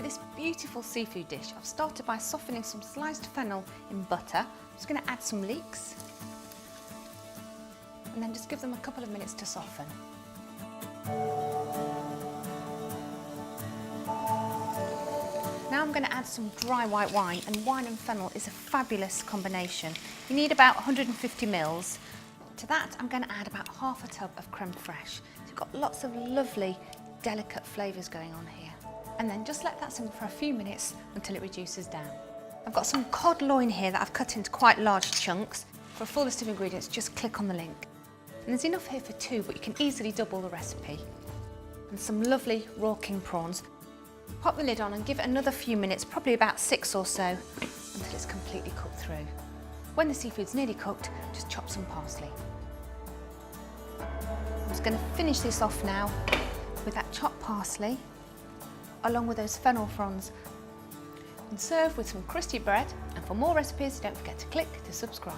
For this beautiful seafood dish, I've started by softening some sliced fennel in butter. I'm just going to add some leeks and then just give them a couple of minutes to soften. Now I'm going to add some dry white wine, and wine and fennel is a fabulous combination. You need about 150 ml. To that I'm going to add about half a tub of creme fraiche. So you've got lots of lovely, delicate flavours going on here. And then just let that simmer for a few minutes until it reduces down. I've got some cod loin here that I've cut into quite large chunks. For a full list of ingredients, just click on the link. And there's enough here for 2, but you can easily double the recipe. And some lovely raw king prawns. Pop the lid on and give it another few minutes, probably about 6 or so, until it's completely cooked through. When the seafood's nearly cooked, just chop some parsley. I'm just going to finish this off now with that chopped parsley, along with those fennel fronds, and serve with some crusty bread. And for more recipes, don't forget to click to subscribe.